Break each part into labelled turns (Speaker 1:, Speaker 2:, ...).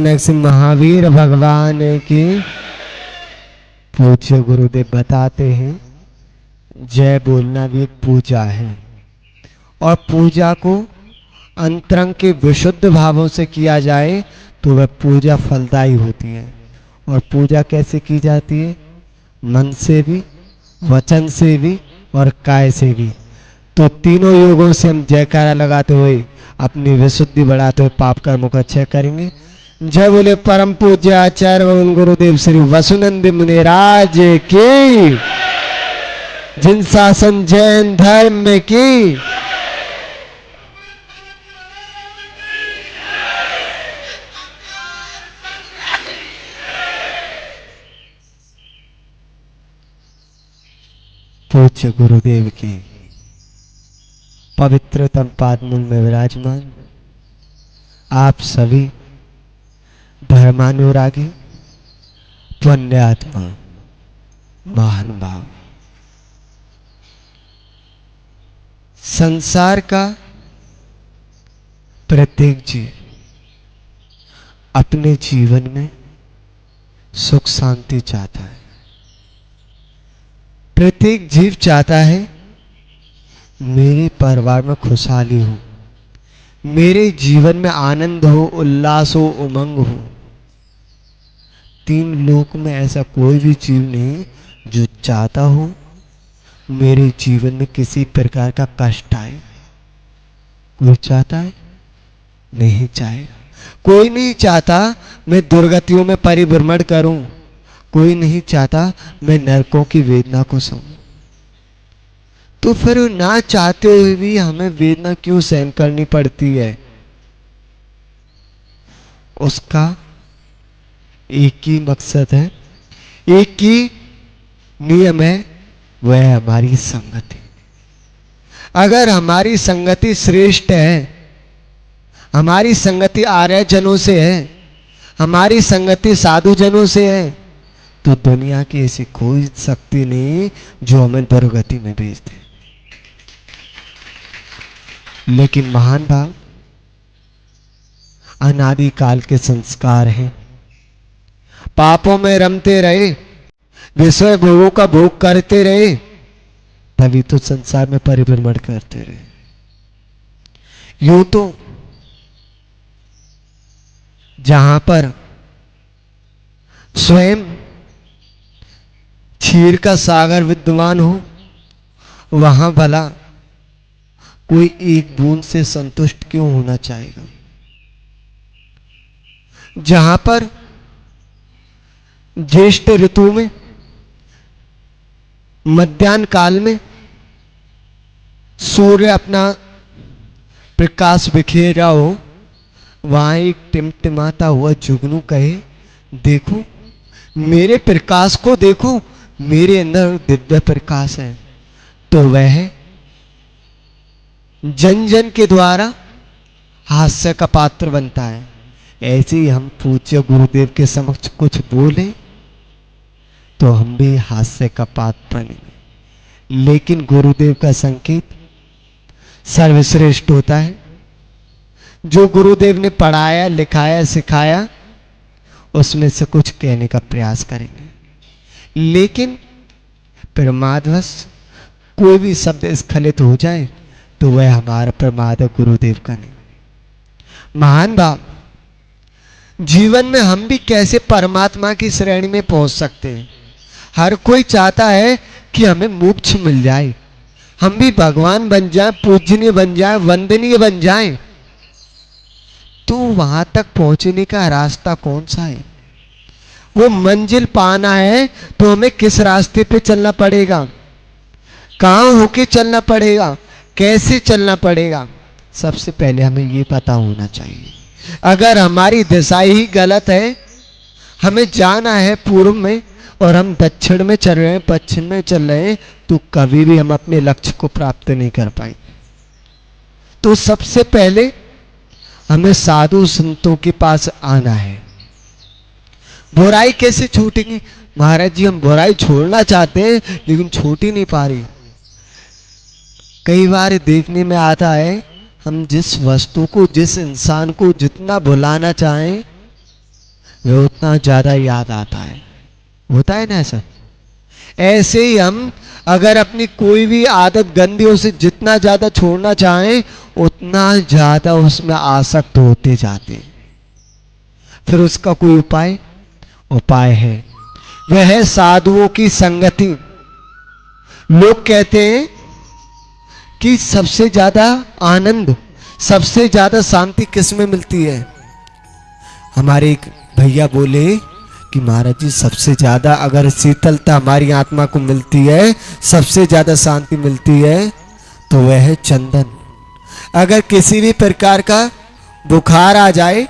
Speaker 1: महावीर भगवान की पूज्य गुरुदेव बताते हैं, जय बोलना भी एक पूजा है और पूजा को अंतरंग के विशुद्ध भावों से किया जाए तो वह पूजा फलदायी होती है। और पूजा कैसे की जाती है? मन से भी, वचन से भी और काय से भी। तो तीनों योगों से हम जयकारा लगाते हुए अपनी विशुद्धि बढ़ाते हुए पाप कर्मों का क्षय करेंगे। जय बोले परम पूज्य आचार्य एवं गुरुदेव श्री वसुनंद मुनिराज की, जिन शासन जैन धर्म में की। पूज्य गुरुदेव की पवित्रतम पादमूल में विराजमान आप सभी धर्मानुरागी पुण्यात्मा महान भाव, संसार का प्रत्येक जीव अपने जीवन में सुख शांति चाहता है। प्रत्येक जीव चाहता है मेरे परिवार में खुशहाली हो, मेरे जीवन में आनंद हो, उल्लास हो, उमंग हो। तीन लोक में ऐसा कोई भी जीव नहीं जो चाहता हो मेरे जीवन में किसी प्रकार का कष्ट आए। कोई चाहता है? नहीं चाहेगा। कोई नहीं चाहता मैं दुर्गतियों में परिभ्रमण करूं। कोई नहीं चाहता मैं नरकों की वेदना को सहूं। तो फिर ना चाहते हुए भी हमें वेदना क्यों सहन करनी पड़ती है? उसका एक ही मकसद है, एक ही नियम है, वह है हमारी संगति। अगर हमारी संगति श्रेष्ठ है, हमारी संगति आर्यजनों से है, हमारी संगति साधु जनों से है, तो दुनिया की ऐसी कोई शक्ति नहीं जो हमें दुर्गति में भेज दे। लेकिन महान भाव अनादि काल के संस्कार हैं। पापों में रमते रहे, विषय भोगों का भोग करते रहे, तभी तो संसार में परिभ्रमण करते रहे। यूं तो जहां पर स्वयं क्षीर का सागर विद्यमान हो, वहां भला कोई एक बूंद से संतुष्ट क्यों होना चाहेगा? जहां पर ज्येष्ठ ऋतु में, मध्याह्न काल में सूर्य अपना प्रकाश बिखेरा हो, वहां एक टिमटिमाता हुआ जुगनू कहे, देखो मेरे प्रकाश को देखो, मेरे अंदर दिव्य प्रकाश है। तो वह जन जन के द्वारा हास्य का पात्र बनता है। ऐसे ही हम पूज्य गुरुदेव के समक्ष कुछ बोले तो हम भी हास्य का पात्र बनेंगे। लेकिन गुरुदेव का संकेत सर्वश्रेष्ठ होता है। जो गुरुदेव ने पढ़ाया, लिखाया, सिखाया, उसमें से कुछ कहने का प्रयास करेंगे। लेकिन प्रमादवश कोई भी शब्द स्खलित हो जाए तो वह हमारा प्रमाद गुरुदेव का नहीं। महान भाव, जीवन में हम भी कैसे परमात्मा की श्रेणी में पहुंच सकते हैं? हर कोई चाहता है कि हमें मोक्ष मिल जाए, हम भी भगवान बन जाएं, पूजनीय बन जाएं, वंदनीय बन जाएं। तो वहां तक पहुंचने का रास्ता कौन सा है? वो मंजिल पाना है तो हमें किस रास्ते पे चलना पड़ेगा? कहां होके चलना पड़ेगा? कैसे चलना पड़ेगा? सबसे पहले हमें ये पता होना चाहिए। अगर हमारी दिशा ही गलत है, हमें जाना है पूर्व में और हम दक्षिण में चल रहे हैं, पश्चिम में चल रहे हैं, तो कभी भी हम अपने लक्ष्य को प्राप्त नहीं कर पाएंगे। तो सबसे पहले हमें साधु संतों के पास आना है। बुराई कैसे छूटेगी? महाराज जी, हम बुराई छोड़ना चाहते हैं लेकिन छूट ही नहीं पा रही। कई बार देखने में आता है, हम जिस वस्तु को, जिस इंसान को जितना भुलाना चाहें, वह उतना ज्यादा याद आता है। होता है ना ऐसा। ऐसे ही हम अगर अपनी कोई भी आदत गंदी उसे जितना ज्यादा छोड़ना चाहें उतना ज्यादा उसमें आसक्त होते जाते हैं। फिर उसका कोई उपाय है, वह है साधुओं की संगति। लोग कहते हैं कि सबसे ज्यादा आनंद, सबसे ज्यादा शांति किस में मिलती है। हमारे एक भैया बोले कि महाराज जी सबसे ज्यादा अगर शीतलता हमारी आत्मा को मिलती है, सबसे ज्यादा शांति मिलती है तो वह है चंदन। अगर किसी भी प्रकार का बुखार आ जाए,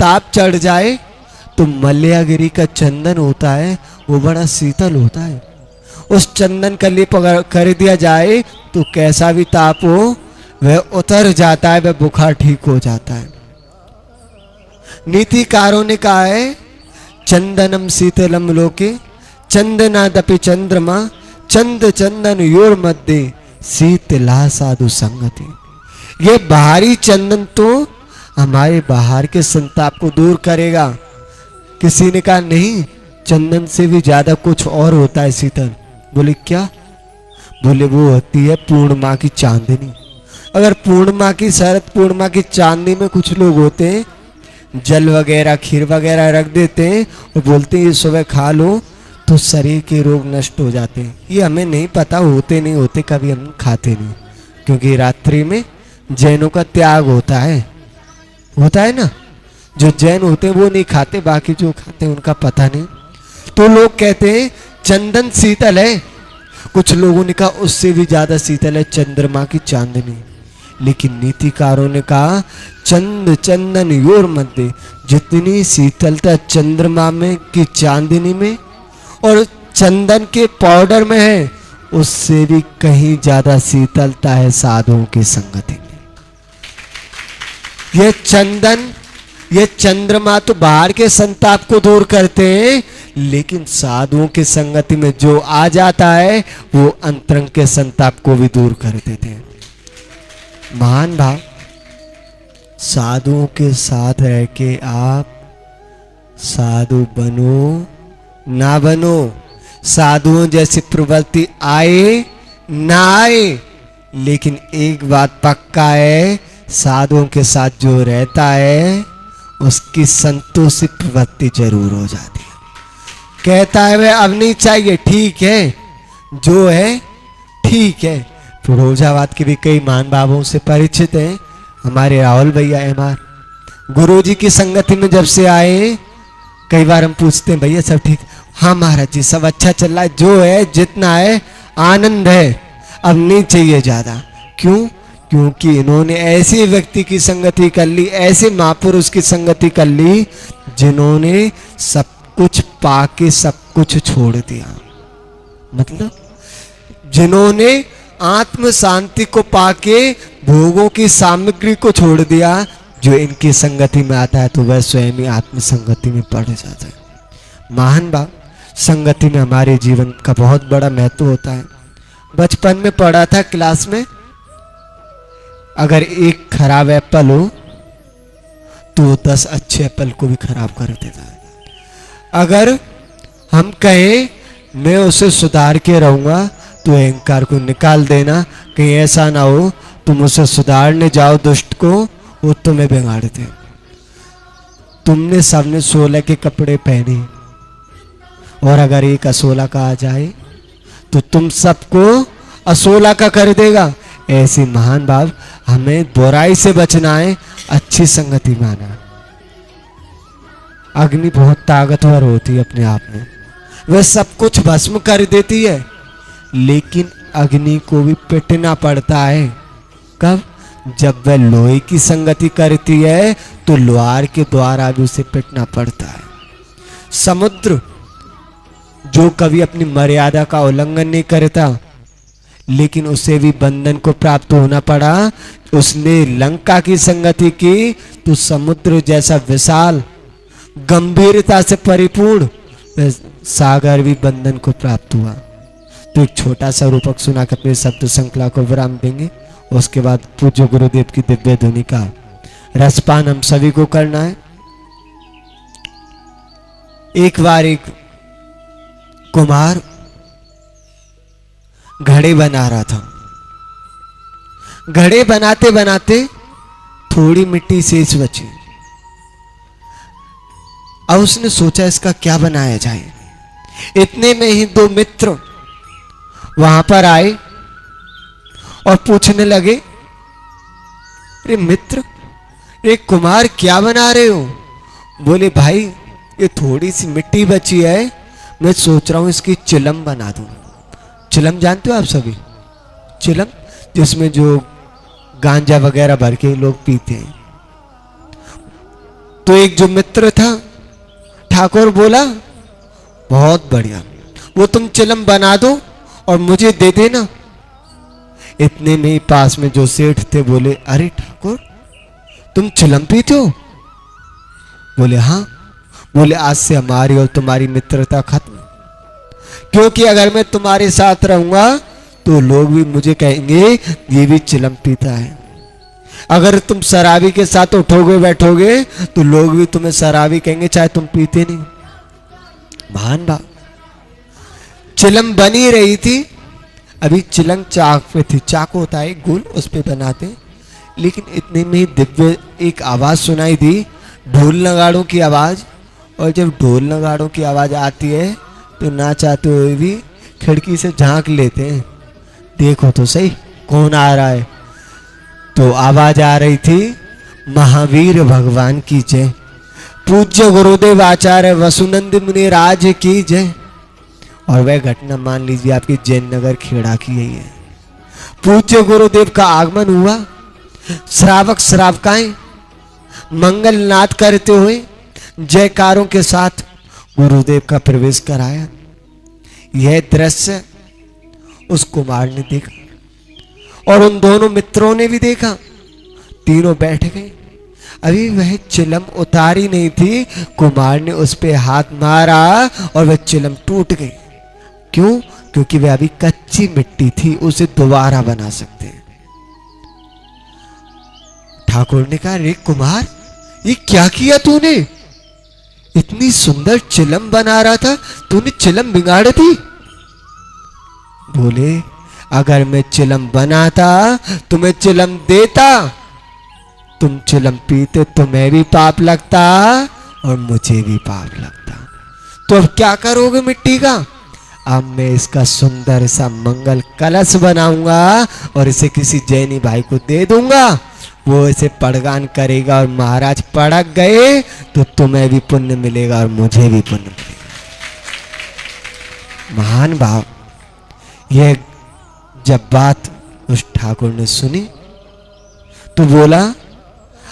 Speaker 1: ताप चढ़ जाए, तो मल्लियागिरी का चंदन होता है वो बड़ा शीतल होता है। उस चंदन का लेप अगर कर दिया जाए तो कैसा भी ताप हो वह उतर जाता है, वह बुखार ठीक हो जाता है। नीतिकारों ने कहा है चंदनम शीतलम लोके चंदनादपि चंद्रमा चंद चंदन योर मध्य शीतला साधु संगति। ये बाहरी चंदन तो हमारे बाहर के संताप को दूर करेगा। किसी ने कहा नहीं, चंदन से भी ज्यादा कुछ और होता है शीतल। बोले क्या? बोले वो होती है पूर्णिमा की चांदनी। अगर पूर्णिमा की, शरद पूर्णिमा की चांदनी में कुछ लोग होते हैं जल वगैरह खीर वगैरह रख देते हैं और बोलते हैं ये सुबह खा लो तो शरीर के रोग नष्ट हो जाते हैं। ये हमें नहीं पता होते नहीं होते, कभी हम खाते नहीं, क्योंकि रात्रि में जैनों का त्याग होता है ना। जो जैन होते हैं वो नहीं खाते, बाकी जो खाते हैं उनका पता नहीं। तो लोग कहते हैं चंदन शीतल है, कुछ लोगों ने कहा उससे भी ज्यादा शीतल है चंद्रमा की चांदनी। लेकिन नीतिकारों ने कहा चंद चंदन योर मध्य, जितनी शीतलता चंद्रमा में की चांदनी में और चंदन के पाउडर में है उससे भी कहीं ज्यादा शीतलता है साधुओं की संगति में। ये चंदन, ये चंद्रमा तो बाहर के संताप को दूर करते हैं, लेकिन साधुओं की संगति में जो आ जाता है वो अंतरंग के संताप को भी दूर कर देते हैं। महान भाव, साधुओं के साथ रह के आप साधु बनो ना बनो, साधुओं जैसी प्रवृत्ति आए ना आए, लेकिन एक बात पक्का है, साधुओं के साथ जो रहता है उसकी संतोषी प्रवृत्ति जरूर हो जाती है। कहता है वह अब नहीं चाहिए, ठीक है जो है ठीक है। फिरोजाबाद के भी कई महान बाबों से परिचित हैं। हमारे राहुल भैया एमआर गुरुजी की संगति में जब से आए, कई बार हम पूछते हैं भैया सब ठीक? हाँ महाराज जी सब अच्छा चल रहा है, जो है जितना है आनंद है, अब नहीं चाहिए ज्यादा। क्यों? क्योंकि इन्होंने ऐसे व्यक्ति की संगति कर ली, ऐसे महापुरुष की संगति कर ली जिन्होंने सब कुछ पाके सब कुछ छोड़ दिया। मतलब जिन्होंने आत्म शांति को पाके भोगों की सामग्री को छोड़ दिया, जो इनकी संगति में आता है तो वह स्वयं ही आत्म संगति में पड़ जाता है। महान भाव, संगति में हमारे जीवन का बहुत बड़ा महत्व होता है। बचपन में पढ़ा था क्लास में, अगर एक खराब एप्पल हो तो 10 अच्छे एप्पल को भी खराब कर देता है। अगर हम कहें मैं उसे सुधार के रहूंगा तो अहंकार को निकाल देना, कहीं ऐसा ना हो तुम उसे सुधारने जाओ दुष्ट को, वो तुम्हें बिगाड़ दे। तुमने सबने 16 के कपड़े पहने और अगर एक 16 का आ जाए तो तुम सबको 16 का कर देगा। ऐसे महान भाव, हमें बुराई से बचना है, अच्छी संगति में आना। अग्नि बहुत ताकतवर होती है अपने आप में, वह सब कुछ भस्म कर देती है, लेकिन अग्नि को भी पिटना पड़ता है। कब? जब वह लोहे की संगति करती है तो लोहार के द्वारा भी उसे पिटना पड़ता है। समुद्र जो कभी अपनी मर्यादा का उल्लंघन नहीं करता, लेकिन उसे भी बंधन को प्राप्त होना पड़ा। उसने लंका की संगति की तो समुद्र जैसा विशाल गंभीरता से परिपूर्ण सागर भी बंधन को प्राप्त हुआ। तो एक छोटा सा रूपक सुना कर अपने शब्द श्रृंखला को विराम देंगे। उसके बाद पूज्य गुरुदेव की दिव्य ध्वनि का रसपान हम सभी को करना है। एक बार एक कुम्हार घड़े बना रहा था। घड़े बनाते बनाते थोड़ी मिट्टी शेष बची। अब उसने सोचा इसका क्या बनाया जाए। इतने में ही दो मित्र वहां पर आए और पूछने लगे, अरे मित्र, ये कुम्हार क्या बना रहे हो? बोले भाई, ये थोड़ी सी मिट्टी बची है, मैं सोच रहा हूं इसकी चिलम बना दूं। चिलम जानते हो आप सभी? चिलम जिसमें जो गांजा वगैरह भर के लोग पीते हैं। तो एक जो मित्र था ठाकुर बोला, बहुत बढ़िया, वो तुम चिलम बना दो और मुझे दे देना। इतने में ही पास में जो सेठ थे बोले, अरे ठाकुर, तुम चिलम पीते हो? बोले हाँ। बोले आज से हमारी और तुम्हारी मित्रता खत्म, क्योंकि अगर मैं तुम्हारे साथ रहूंगा तो लोग भी मुझे कहेंगे ये भी चिलम पीता है। अगर तुम शराबी के साथ उठोगे बैठोगे तो लोग भी तुम्हें शराबी कहेंगे, चाहे तुम पीते नहीं। भान बा चिलम बनी रही थी। अभी चिलम चाक पे थी, चाकू होता है गोल, उस पे बनाते। लेकिन इतने में दिव्य एक आवाज सुनाई दी, ढोल नगाड़ों की आवाज। और जब ढोल नगाड़ों की आवाज आती है तो ना चाहते हुए भी खिड़की से झांक लेते हैं, देखो तो सही कौन आ रहा है। तो आवाज आ रही थी, महावीर भगवान की जय, पूज्य गुरुदेव आचार्य वसुनंद मुनि राज की जय। और वह घटना मान लीजिए आपकी जैन नगर खेड़ा की ही है। पूज्य गुरुदेव का आगमन हुआ, श्रावक श्रावकाएं मंगल नाद करते हुए जयकारों के साथ गुरुदेव का प्रवेश कराया। यह दृश्य उस कुमार ने देखा और उन दोनों मित्रों ने भी देखा। तीनों बैठ गए। अभी वह चिलम उतारी नहीं थी, कुमार ने उस पे हाथ मारा और वह चिलम टूट गई। क्यों? क्योंकि वह अभी कच्ची मिट्टी थी, उसे दोबारा बना सकते हैं। ठाकुर ने कहा, रे कुमार, ये क्या किया तूने? इतनी सुंदर चिलम बना रहा था, तूने चिलम बिगाड़ दी। बोले, अगर मैं चिलम बनाता तुम्हें चिलम देता, तुम चिलम पीते, तुम्हें भी पाप लगता और मुझे भी पाप लगता। तो अब क्या करोगे मिट्टी का? अब मैं इसका सुंदर सा मंगल कलश बनाऊंगा और इसे किसी जैनी भाई को दे दूंगा। वो इसे पड़गान करेगा और महाराज पड़क गए तो तुम्हें भी पुण्य मिलेगा और मुझे भी पुण्य मिलेगा। महान भाव। यह जब बात उस ठाकुर ने सुनी तो बोला,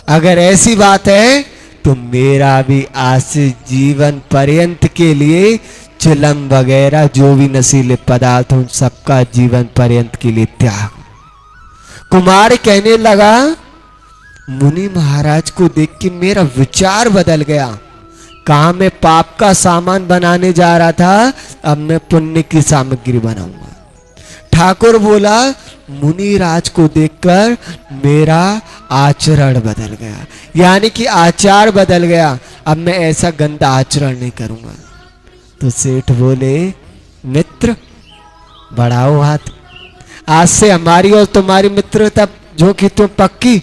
Speaker 1: अगर ऐसी बात है तो मेरा भी आज से जीवन पर्यंत के लिए चिलम वगैरह जो भी नशीले पदार्थ उन सबका जीवन पर्यंत के लिए त्याग। कुमार कहने लगा, मुनि महाराज को देख के मेरा विचार बदल गया। कहा मैं पाप का सामान बनाने जा रहा था, अब मैं पुण्य की सामग्री बनाऊंगा। ठाकुर बोला, मुनि राज को देखकर मेरा आचरण बदल गया, यानी कि आचार बदल गया। अब मैं ऐसा गंदा आचरण नहीं करूंगा। तो सेठ बोले, मित्र बढ़ाओ हाथ, आज से हमारी और तुम्हारी मित्रता जो कि तुम पक्की।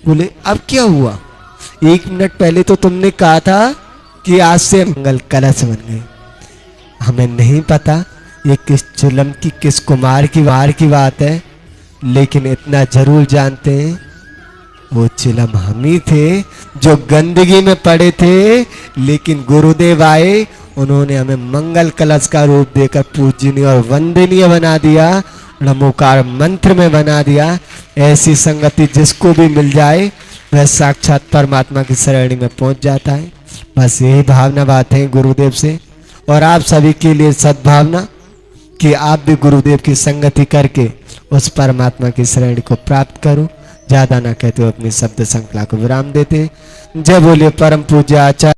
Speaker 1: बोले, अब क्या हुआ? 1 मिनट पहले तो तुमने कहा था कि आज से मंगल कलश बन गए। हमें नहीं पता ये किस चिलम की, किस कुमार की वार की बात है, लेकिन इतना जरूर जानते हैं वो चिलम हम ही थे जो गंदगी में पड़े थे। लेकिन गुरुदेव आए, उन्होंने हमें मंगल कलश का रूप देकर पूजनीय और वंदनीय बना दिया, नमोकार मंत्र में बना दिया। ऐसी संगति जिसको भी मिल जाए वह साक्षात परमात्मा की श्रेणी में पहुंच जाता है। बस यही भावना बात है गुरुदेव से, और आप सभी के लिए सद्भावना कि आप भी गुरुदेव की संगति करके उस परमात्मा की श्रेणी को प्राप्त करो। ज्यादा ना कहते हो अपनी शब्द श्रृंखला को विराम देते। जय बोले परम पूज्य आचार्य।